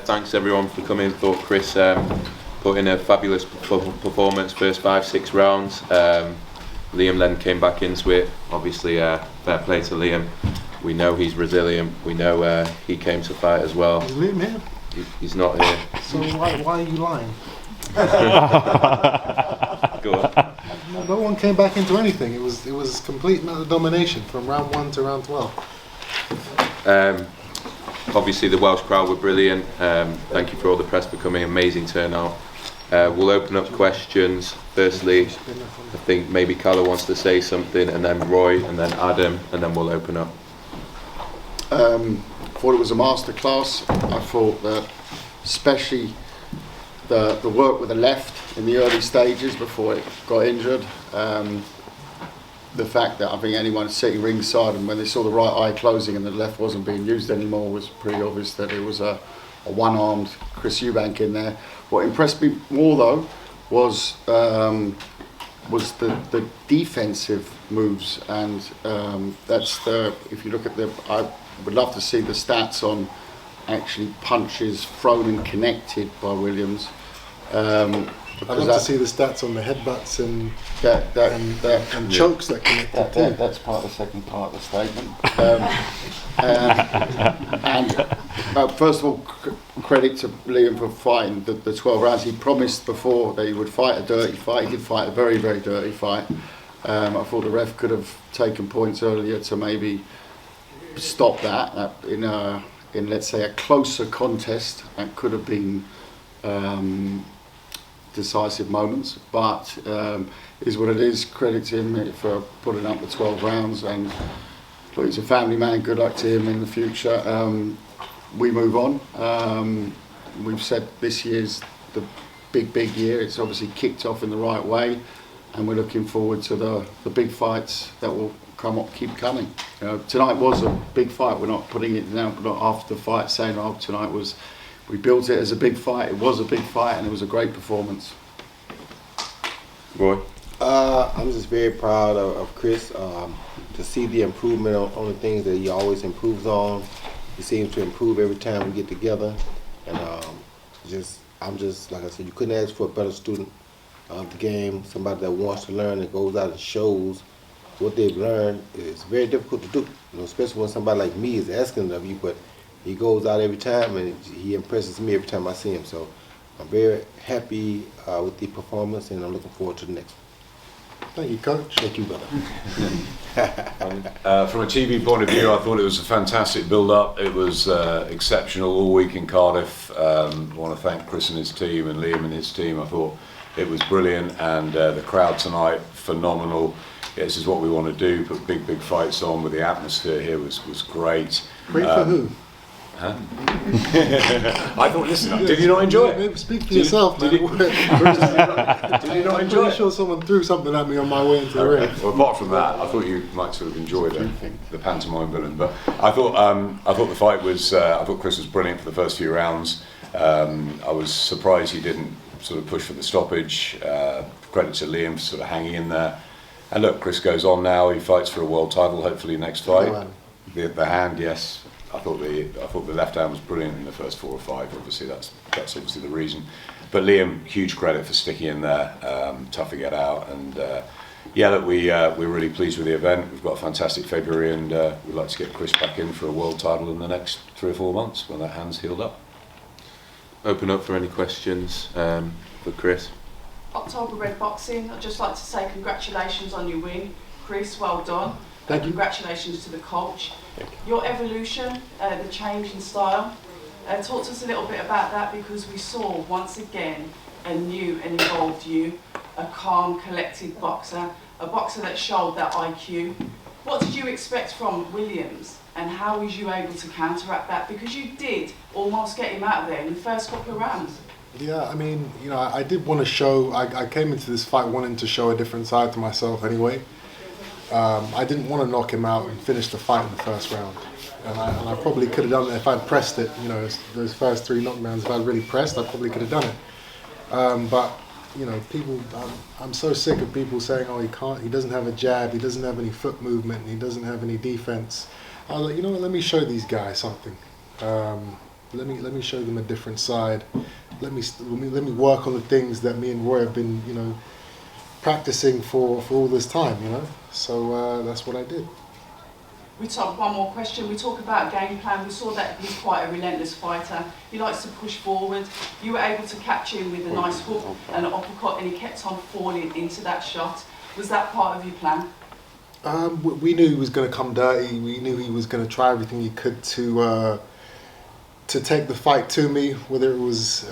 thanks everyone for coming. Thought Chris put in a fabulous performance first 5-6 rounds. Liam then came back into it. Obviously, fair play to Liam. We know he's resilient. We know he came to fight as well. Is Liam here? He's not here. So why are you lying? Go on. No one came back into anything. It was complete domination from round 1 to round 12. Obviously, the Welsh crowd were brilliant. Thank you for all the press for coming. Amazing turnout. We'll open up questions. Firstly, I think maybe Carlo wants to say something, and then Roy, and then Adam, and then we'll open up. Thought it was a masterclass. I thought that, especially the work with the left in the early stages before it got injured. The fact that I think anyone sitting ringside and when they saw the right eye closing and the left wasn't being used anymore was pretty obvious that it was a one-armed Chris Eubank in there. What impressed me more though was the defensive moves, and that's if you look at I would love to see the stats on actually punches thrown and connected by Williams. I'd love to see the stats on the headbutts and chokes that connected too. That's part of the second part of the statement. First of all, credit to Liam for fighting the 12 rounds. He promised before that he would fight a dirty fight. He did fight a very, very dirty fight. I thought the ref could have taken points earlier to maybe stop that in let's say a closer contest. That could have been decisive moments, but is what it is. Credit to him for putting up the 12 rounds, and look, he's a family man. Good luck to him in the future. We move on. We've said this year's the big year. It's obviously kicked off in the right way, and we're looking forward to the big fights that will keep coming. Tonight was a big fight. We're not putting it down, but not after the fight saying, "Oh, tonight was." We built it as a big fight. It was a big fight, and it was a great performance. Roy? I'm just very proud of Chris to see the improvement on the things that he always improves on. He seems to improve every time we get together, and I'm just like I said, you couldn't ask for a better student of the game. Somebody that wants to learn and goes out and shows what they've learned. It's very difficult to do, especially when somebody like me is asking of you, but he goes out every time and he impresses me every time I see him. So I'm very happy with the performance, and I'm looking forward to the next one. Thank you, Coach. Thank you, brother. From a TV point of view, I thought it was a fantastic build-up. It was exceptional all week in Cardiff. I want to thank Chris and his team and Liam and his team. I thought it was brilliant, and the crowd tonight, phenomenal. This is what we want to do, put big fights on. With the atmosphere here was great. Great for who? Huh? I thought, listen, did you not enjoy it? Maybe speak for yourself, man. Did you not enjoy it? I'm sure someone threw something at me on my way into the ring. Well, apart from that, I thought you might sort of enjoy the pantomime villain. But I thought the fight was. I thought Chris was brilliant for the first few rounds. I was surprised he didn't sort of push for the stoppage. Credit to Liam for sort of hanging in there. And look, Chris goes on now. He fights for a world title, hopefully next fight. The hand, yes. I thought the left hand was brilliant in the first 4 or 5. Obviously, that's obviously the reason. But Liam, huge credit for sticking in there. Tough to get out, and look, we're really pleased with the event. We've got a fantastic February, and we'd like to get Chris back in for a world title in the next 3 or 4 months when that hand's healed up. Open up for any questions for Chris. October Red Boxing, I'd just like to say congratulations on your win. Chris, well done. Thank you. Congratulations to the coach. Your evolution, the change in style. Talk to us a little bit about that, because we saw once again a new and evolved you, a calm, collected boxer, a boxer that showed that IQ. What did you expect from Williams, and how was you able to counteract that? Because you did almost get him out of there in the first couple of rounds. Yeah, I mean, I did want to show, I came into this fight wanting to show a different side to myself anyway. I didn't want to knock him out and finish the fight in the first round. And I probably could have done it if I'd pressed it, those first 3 knockdowns. If I'd really pressed, I probably could have done it. But, people, I'm so sick of people saying, oh, he doesn't have a jab, he doesn't have any foot movement, he doesn't have any defense. I was like, what, let me show these guys something. Let me show them a different side. Let me work on the things that me and Roy have been, you know, practicing for all this time, you know. So that's what I did. We talk one more question. We talk about game plan. We saw that he's quite a relentless fighter. He likes to push forward. You were able to catch him with a nice hook and an uppercut, and he kept on falling into that shot. Was that part of your plan? We knew he was going to come dirty. We knew he was going to try everything he could to take the fight to me, whether it was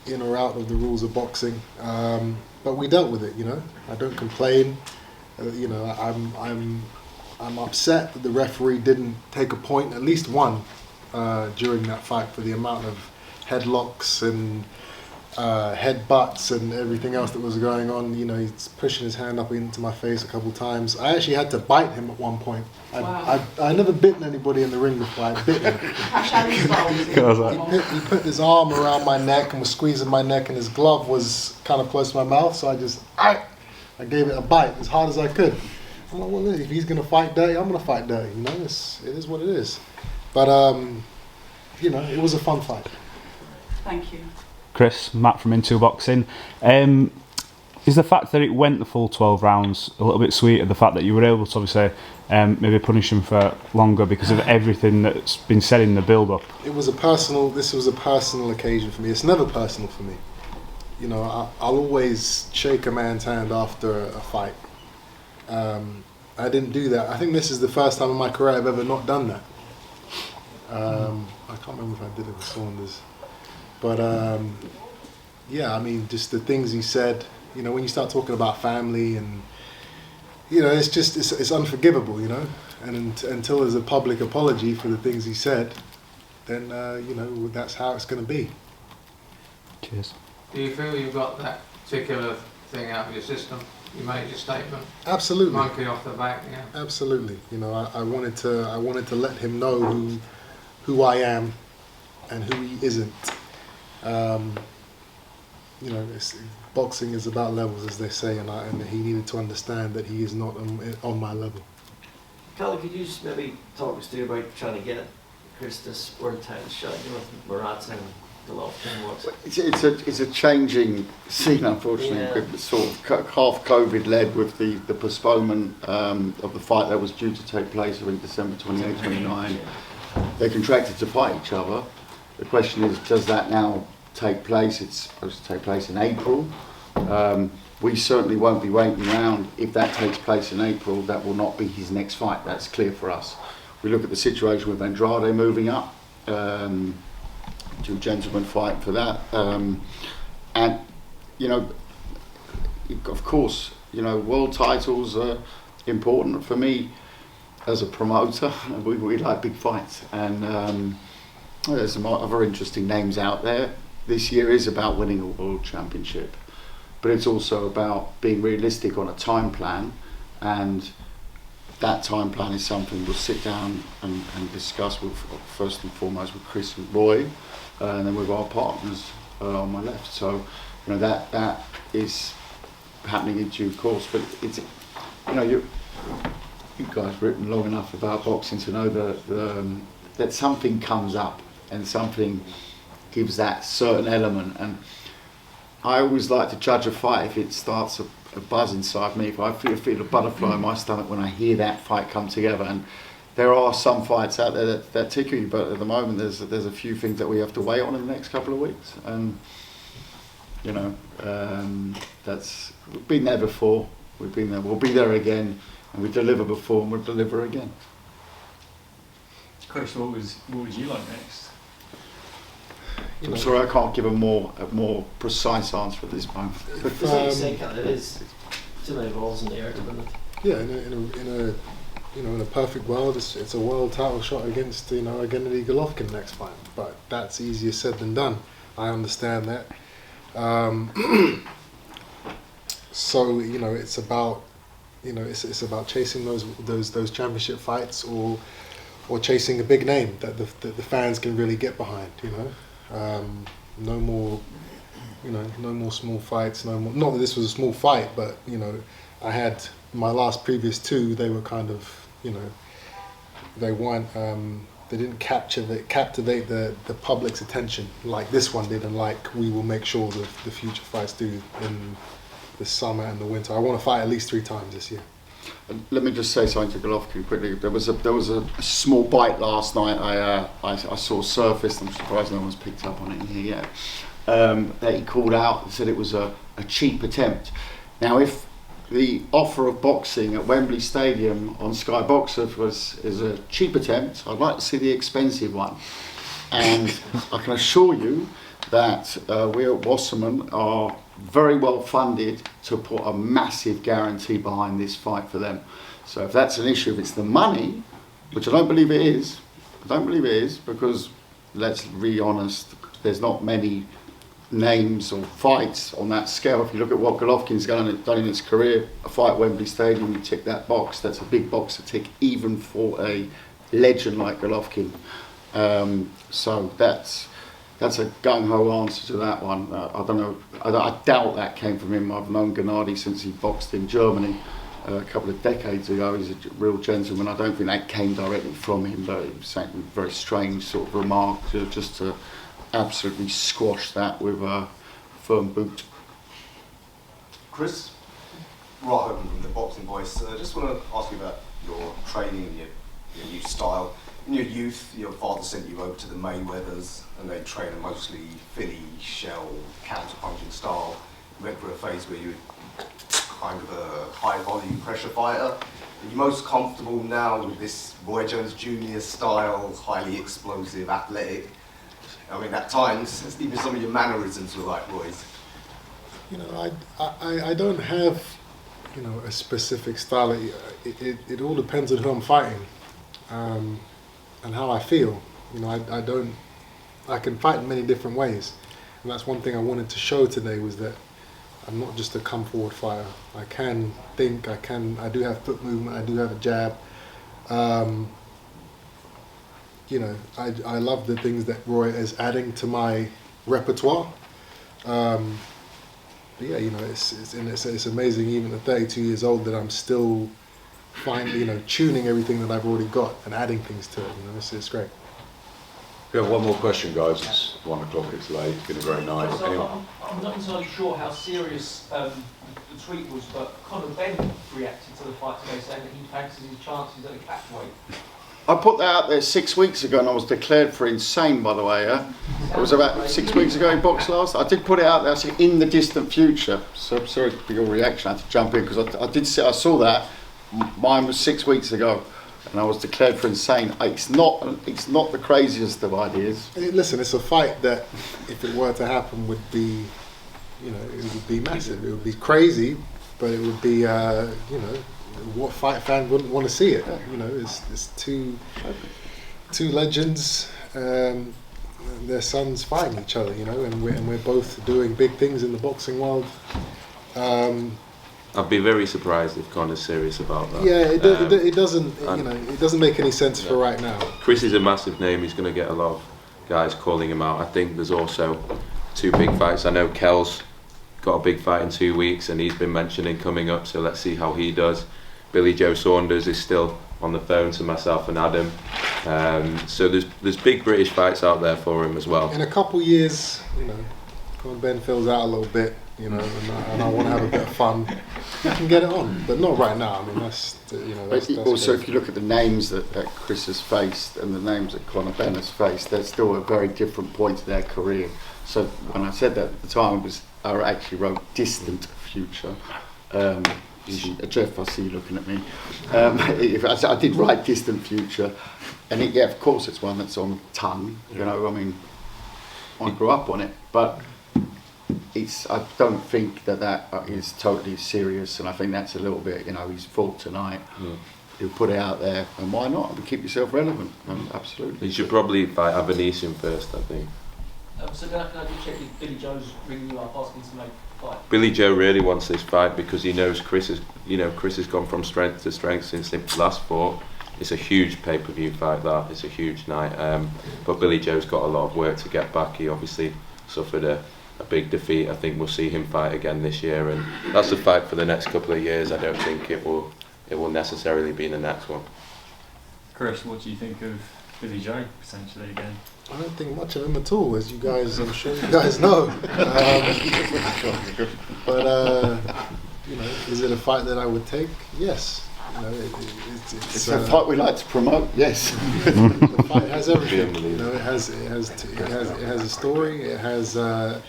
in or out of the rules of boxing. But we dealt with it, you know. I don't complain. You know, I'm upset that the referee didn't take a point, at least one, during that fight for the amount of headlocks and headbutts and everything else that was going on. You know, he's pushing his hand up into my face a couple of times. I actually had to bite him at one point. Wow. I never bitten anybody in the ring before. I bit him. He put his arm around my neck and was squeezing my neck, and his glove was kind of close to my mouth, so I gave it a bite as hard as I could. I'm like, well, if he's going to fight dirty, I'm going to fight dirty. You know, it is what it is. But, you know, it was a fun fight. Thank you. Chris, Matt from Into Boxing. Is the fact that it went the full 12 rounds a little bit sweeter, the fact that you were able to obviously maybe punish him for longer because of everything that's been said in the build-up? This was a personal occasion for me. It's never personal for me. You know, I'll always shake a man's hand after a fight. I didn't do that. I think this is the first time in my career I've ever not done that. I can't remember if I did it with Saunders. But yeah, I mean, just the things he said, you know, when you start talking about family and, you know, it's unforgivable, you know. And until there's a public apology for the things he said, then, you know, that's how it's going to be. Cheers. Do you feel you've got that particular thing out of your system? You made your statement. Absolutely. Monkey off the back, yeah. Absolutely. You know, I wanted to let him know who I am and who he isn't. You know, boxing is about levels, as they say, and he needed to understand that he is not on my level. Kelly, could you just maybe talk us through about trying to get Chris this world title shot, you know, with Murat and Golovkin? It's a changing scene, unfortunately. Yeah. With sort of half COVID led with the postponement of the fight that was due to take place in December 28, 29. They contracted to fight each other. The question is, does that now take place? It's supposed to take place in April. We certainly won't be waiting around. If that takes place in April, that will not be his next fight. That's clear for us. We look at the situation with Andrade moving up. Two gentlemen fighting for that. And, you know, of course, you know, world titles are important for me as a promoter. We like big fights. And there's some other interesting names out there. This year is about winning a world championship, but it's also about being realistic on a time plan, and that time plan is something we'll sit down and discuss with, first and foremost, with Chris and Roy, and then with our partners on my left. So, you know, that is happening in due course. But it's, you know, you guys have written long enough about boxing to know that something comes up and something gives that certain element. And I always like to judge a fight if it starts a buzz inside me. If I feel a butterfly in my stomach when I hear that fight come together. And there are some fights out there that tickle you, but at the moment there's a few things that we have to wait on in the next couple of weeks. And you know, we've been there before. We've been there. We'll be there again, and we deliver before, and we'll deliver again. Chris, what would you like next? I'm sorry, I can't give a more precise answer at this moment. Because like you say, Kat, it is too many balls in the air to win it. Yeah, in a perfect world, it's a world title shot against Gennady Golovkin next fight. But that's easier said than done. I understand that. So you know, it's about it's about chasing those championship fights or chasing a big name that the fans can really get behind. You know, no more small fights. No more. Not that this was a small fight, but you know, I had my previous two. They were kind of, you know, they weren't captivate the public's attention like this one did, and like we will make sure the future fights do in the summer and the winter. I want to fight at least 3 times this year. Let me just say something to Golovkin quickly. There was a small bite last night I saw surfaced. I'm surprised no one's picked up on it in here yet. That he called out and said it was a cheap attempt. Now, if the offer of boxing at Wembley Stadium on Sky Boxer is a cheap attempt, I'd like to see the expensive one. And I can assure you that we at Wasserman are very well funded to put a massive guarantee behind this fight for them. So if that's an issue, if it's the money, which I don't believe it is, because let's be honest, there's not many names or fights on that scale. If you look at what Golovkin's done in his career, a fight at Wembley Stadium, you tick that box, that's a big box to tick even for a legend like Golovkin. So that's a gung-ho answer to that one. I don't know, I doubt that came from him. I've known Gennady since he boxed in Germany a couple of decades ago. He's a real gentleman. I don't think that came directly from him, but it was a very strange sort of remark just to absolutely squash that with a firm boot. Chris, Rob Hogan from the Boxing Voice. I just want to ask you about your training, your new style. In your youth, your father sent you over to the Mayweathers, and they train a mostly Philly shell counter-punching style. You went through a phase where you were kind of a high-volume pressure fighter. Are you most comfortable now with this Roy Jones Jr. style, highly explosive, athletic? I mean, at times, even some of your mannerisms were like Roy's. You know, I don't have, you know, a specific style. It all depends on who I'm fighting. And how I feel. You know, I can fight in many different ways. And that's one thing I wanted to show today, was that I'm not just a come forward fighter. I can think, I do have foot movement, I do have a jab. You know, I love the things that Roy is adding to my repertoire. But yeah, you know, it's amazing even at 32 years old that I'm still finally, you know, tuning everything that I've already got and adding things to it. You know, it's great. We have one more question, guys. It's 1 o'clock. It's late. It's been a very nice. So I'm not entirely sure how serious the tweet was, but Conor Ben reacted to the fight today, saying that he fancies his chances at a catchweight. I put that out there 6 weeks ago, and I was declared for insane, by the way. It was about 6 weeks ago in box last. I did put it out there, I said, in the distant future. So sorry for your reaction. I had to jump in because I saw that. Mine was 6 weeks ago, and I was declared for insane. It's not the craziest of ideas. Listen, it's a fight that, if it were to happen, would be, you know, it would be massive. It would be crazy, but it would be, you know, what fight fan wouldn't want to see it? You know, it's two legends, their sons fighting each other. You know, and we're both doing big things in the boxing world. I'd be very surprised if Conor's serious about that. Yeah, it doesn't. You know, it doesn't make any sense for right now. Chris is a massive name. He's going to get a lot of guys calling him out. I think there's also 2 big fights. I know Kel's got a big fight in 2 weeks, and he's been mentioning coming up. So let's see how he does. Billy Joe Saunders is still on the phone to myself and Adam. So there's big British fights out there for him as well. In a couple years, you know, when Ben fills out a little bit, you know, and I want to have a bit of fun, you can get it on, but not right now. I mean, that's, you know, that's also, good. if you look at the names that Chris has faced and the names that Conor Ben has faced, they're still at a very different point in their career. So when I said that at the time, I actually wrote distant future. Jeff, I see you looking at me. I did write distant future, and yeah, of course, it's one that's on tongue. You know, I mean, I grew up on it, but I don't think that is totally serious, and I think that's a little bit, you know, he's fought tonight. Yeah. He'll put it out there, and why not? Keep yourself relevant. Absolutely. You should probably fight Abanesian first, I think. So can I just check if Billy Joe's ringing you up asking to make a fight? Billy Joe really wants this fight because he knows Chris has gone from strength to strength since the last fought. It's a huge pay-per-view fight, that. It's a huge night. But Billy Joe's got a lot of work to get back. He obviously suffered a big defeat. I think we'll see him fight again this year, and that's a fight for the next couple of years. I don't think it will necessarily be the next one. Chris, what do you think of Billy Joe potentially again? I don't think much of him at all, as you guys, I'm sure you guys know. But you know, is it a fight that I would take? Yes. You know, It's a fight we like to promote. Yes. The fight has everything. You know, it has a story. It has you know,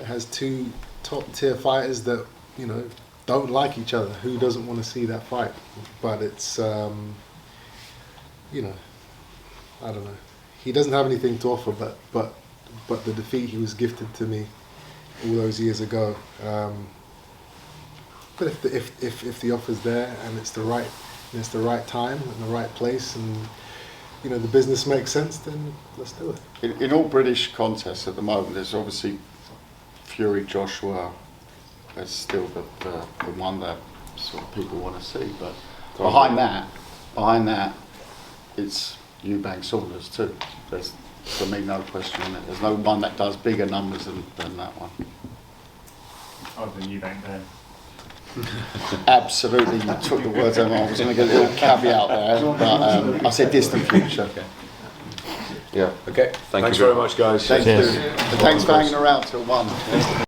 it has two top tier fighters that, you know, don't like each other. Who doesn't want to see that fight? But it's you know, I don't know. He doesn't have anything to offer, but the defeat he was gifted to me all those years ago. But if the offer's there and it's the right time and the right place, and you know the business makes sense, then let's do it. In all British contests at the moment, there's obviously Fury Joshua is still the one that sort of people want to see, but behind that, it's Eubank Saunders too. There's, for me, no question on it. There's no one that does bigger numbers than that one. Other than Eubank then. Absolutely, you took the words out. I was going to get a little caveat there, but I said distant future. Yeah. Okay. Thanks very much, guys. Thank you. And thanks for hanging around till 1.